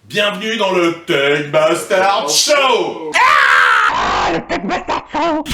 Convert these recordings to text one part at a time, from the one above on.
Bienvenue dans le Tech Bastard Show. Le Tech Bastard Show.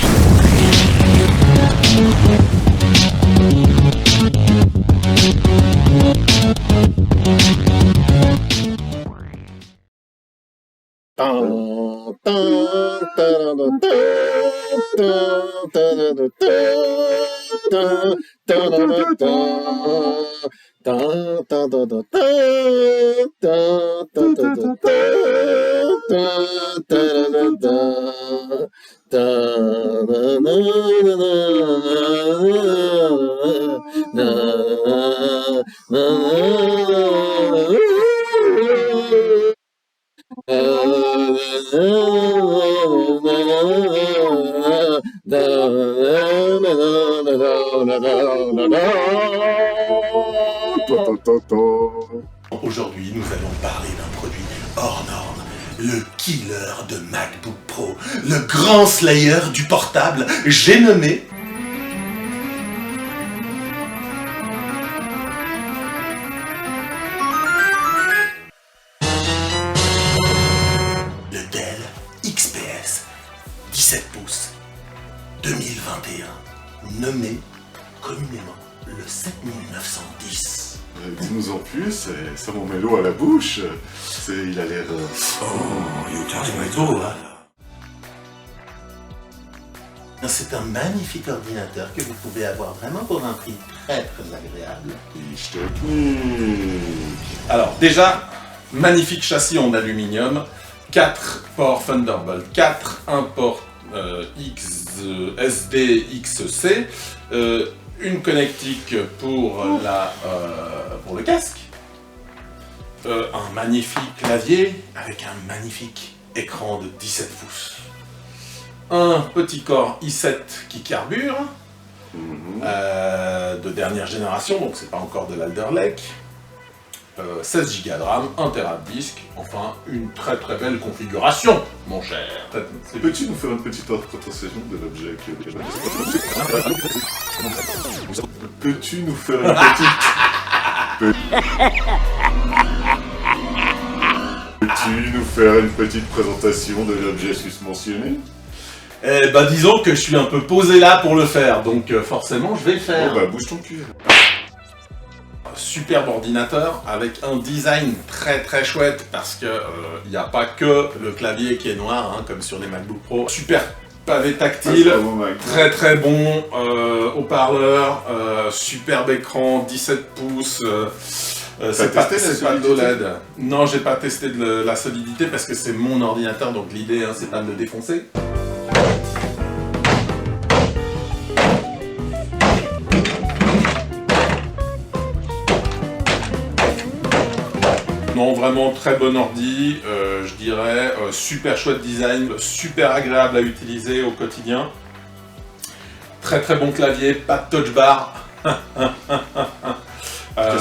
Aujourd'hui, nous allons parler d'un produit hors norme, le killer de MacBook Pro, le grand slayer du portable, j'ai nommé... le Dell XPS 17 pouces 2021, nommé communément le 7910. Dis-nous en plus, ça m'en met l'eau à la bouche. Il a l'air... beau, hein. C'est un magnifique ordinateur que vous pouvez avoir vraiment pour un prix très très agréable. Alors déjà, magnifique châssis en aluminium, 4 ports Thunderbolt 4, un port SD XC, une connectique pour le casque, un magnifique clavier avec un magnifique écran de 17 pouces, un petit corps i7 qui carbure, de dernière génération, donc c'est pas encore de l'Alder Lake, 16 Go de RAM, 1 Tera de disque, enfin une très très belle configuration, mon cher. Peux-tu nous faire une petite représentation de l'objet que... Peux-tu nous faire une petite... Peux-tu nous faire une petite présentation de l'objet susmentionné? Eh bah disons que je suis un peu posé là pour le faire, donc forcément je vais le faire. Bon bah bouge ton cul. Superbe ordinateur avec un design très très chouette parce que il n'y a pas que le clavier qui est noir hein, comme sur les MacBook Pro. Super pavé tactile, très très bon haut-parleur, superbe écran, 17 pouces. C'est pas de l'OLED. Non, j'ai pas testé de la solidité parce que c'est mon ordinateur, donc l'idée hein, c'est pas de le défoncer. Non, vraiment très bon ordi, je dirais, super chouette design, super agréable à utiliser au quotidien. Très très bon clavier, pas de touch bar. Qu'est-ce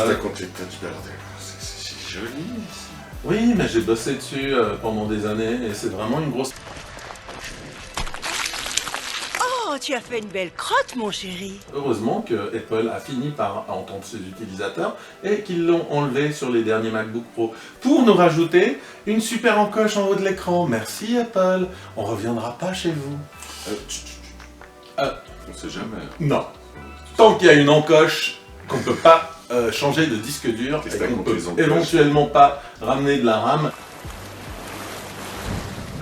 que t'as contre les touch bar? C'est joli. Oui, mais j'ai bossé dessus pendant des années et c'est vraiment une grosse... Oh, tu as fait une belle crotte, mon chéri. Heureusement que Apple a fini par entendre ses utilisateurs et qu'ils l'ont enlevé sur les derniers MacBook Pro pour nous rajouter une super encoche en haut de l'écran. Merci Apple, on reviendra pas chez vous. On sait jamais. Non. Tant qu'il y a une encoche qu'on peut pas changer de disque dur et qu'on peut éventuellement pas ramener de la RAM,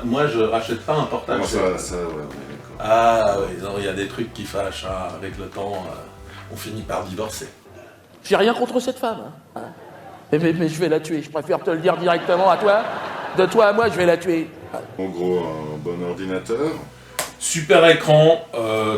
moi je rachète pas un portable. Ouais, on est d'accord. Ah oui, non, il y a des trucs qui fâchent, hein. Avec le temps, on finit par divorcer. J'ai rien contre cette femme. Hein. Mais je vais la tuer, je préfère te le dire directement à toi. De toi à moi, je vais la tuer. En gros, un bon ordinateur. Super écran,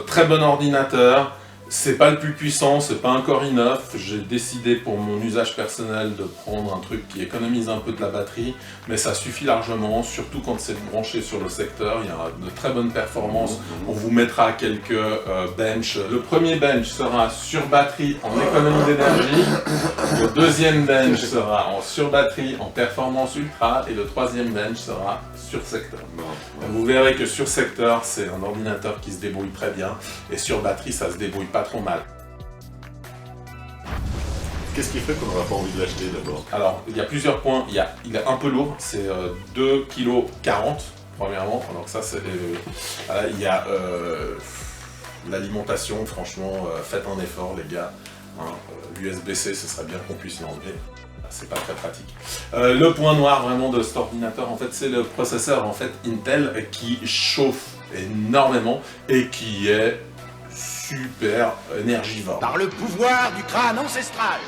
très bon ordinateur. C'est pas le plus puissant, c'est pas un Core i9. J'ai décidé pour mon usage personnel de prendre un truc qui économise un peu de la batterie, mais ça suffit largement, surtout quand c'est branché sur le secteur. Il y a de très bonnes performances. On vous mettra quelques benches. Le premier bench sera sur batterie en économie d'énergie. Le deuxième bench sera en sur batterie en performance ultra. Et le troisième bench sera sur secteur. Vous verrez que sur secteur, c'est un ordinateur qui se débrouille très bien. Et sur batterie, ça se débrouille pas trop mal. Qu'est-ce qui fait qu'on n'aura pas envie de l'acheter d'abord? Alors, il y a plusieurs points. Il est un peu lourd, c'est 2,40 kg, premièrement. Donc ça, c'est... voilà, il y a l'alimentation, franchement, faites un effort, les gars. Hein, l'USB-C, ce serait bien qu'on puisse l'enlever. C'est pas très pratique. Le point noir vraiment de cet ordinateur, en fait, c'est le processeur en fait Intel qui chauffe énormément et qui est super énergivore. Par le pouvoir du crâne ancestral,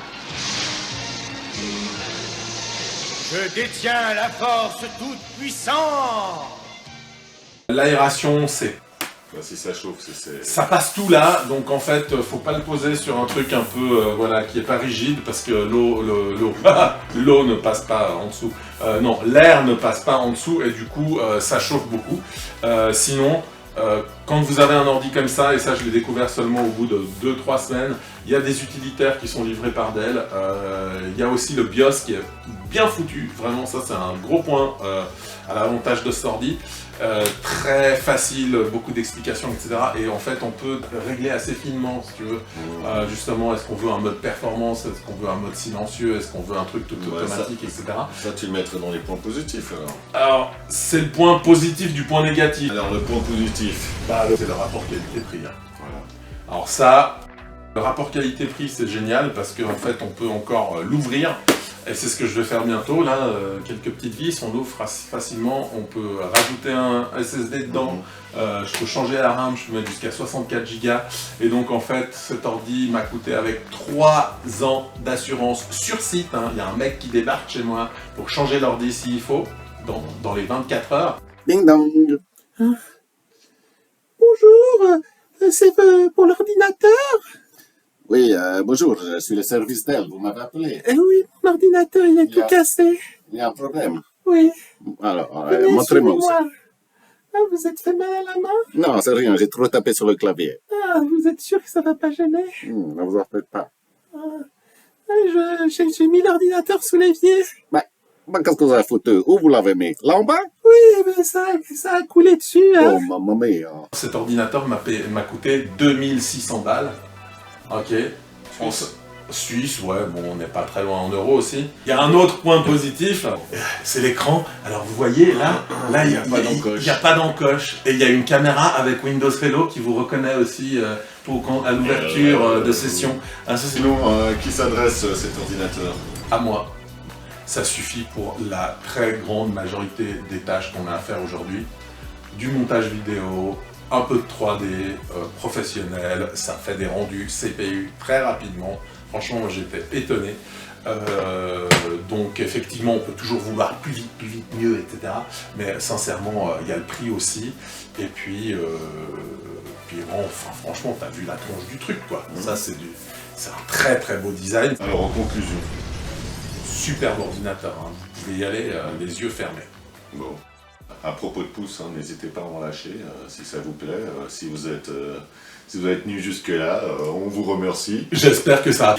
je détiens la force toute puissante. L'aération, c'est... Bah, si ça chauffe, Ça passe tout là, donc en fait, faut pas le poser sur un truc un peu, voilà, qui est pas rigide, parce que l'eau ne passe pas en dessous. Non, l'air ne passe pas en dessous, et du coup, ça chauffe beaucoup. Sinon, quand vous avez un ordi comme ça, et ça je l'ai découvert seulement au bout de 2-3 semaines, il y a des utilitaires qui sont livrés par Dell. Il y a aussi le BIOS qui est bien foutu, vraiment ça c'est un gros point à l'avantage de cet ordi. Très facile, beaucoup d'explications, etc. Et en fait, on peut régler assez finement, si tu veux. Justement, est-ce qu'on veut un mode performance, est-ce qu'on veut un mode silencieux, est-ce qu'on veut un truc tout automatique, etc. Ça, tu le mettrais dans les points positifs, alors. Alors, c'est le point positif du point négatif. Alors, le point positif, C'est le rapport qualité-prix. Hein. voilà. Alors ça, le rapport qualité-prix, c'est génial, parce qu'en fait, on peut encore l'ouvrir. Et c'est ce que je vais faire bientôt, là, quelques petites vis, on l'ouvre facilement, on peut rajouter un SSD dedans, je peux changer la RAM, je peux mettre jusqu'à 64 Go, et donc en fait, cet ordi m'a coûté avec 3 ans d'assurance sur site, hein. Il y a un mec qui débarque chez moi pour changer l'ordi s'il faut, dans les 24 heures. Ding dong. Bonjour, c'est pour l'ordinateur? Oui, bonjour, je suis le service Dell, vous m'avez appelé. Eh oui, mon ordinateur, il est Il y a- tout cassé. Il y a un problème. Oui. Alors, Venez, montrez-moi aussi. suivez-moi. Ah, vous êtes fait mal à la main? Non, c'est rien, j'ai trop tapé sur le clavier. Ah, vous êtes sûr que ça va pas gêner? Ne vous en faites pas. J'ai mis l'ordinateur sous l'évier. Bah, qu'est-ce que vous avez foutu? Où vous l'avez mis? Là en bas? Oui, mais ça a coulé dessus, hein. Oh, mamma mia. Cet ordinateur m'a coûté 2600 balles. Ok. Suisse, ouais, bon, on n'est pas très loin en euros aussi. Il y a un autre point positif, c'est l'écran. Alors vous voyez, là il n'y a pas d'encoche. Et il y a une caméra avec Windows Hello qui vous reconnaît aussi à l'ouverture de session. Ah, ça, c'est Sinon, qui s'adresse cet ordinateur? à moi. Ça suffit pour la très grande majorité des tâches qu'on a à faire aujourd'hui. Du montage vidéo, un peu de 3D, professionnel, ça fait des rendus CPU très rapidement. Franchement, moi j'étais étonné. Donc effectivement, on peut toujours vouloir plus vite, mieux, etc. Mais sincèrement, il y a le prix aussi. Et puis enfin, franchement, t'as vu la tronche du truc, quoi. Ça, c'est un très très beau design. Alors, en conclusion. Superbe ordinateur, hein. Vous pouvez y aller les yeux fermés. Bon. À propos de pouces, hein, n'hésitez pas à en lâcher si ça vous plaît. Si vous êtes tenu jusque-là, on vous remercie. J'espère que ça a...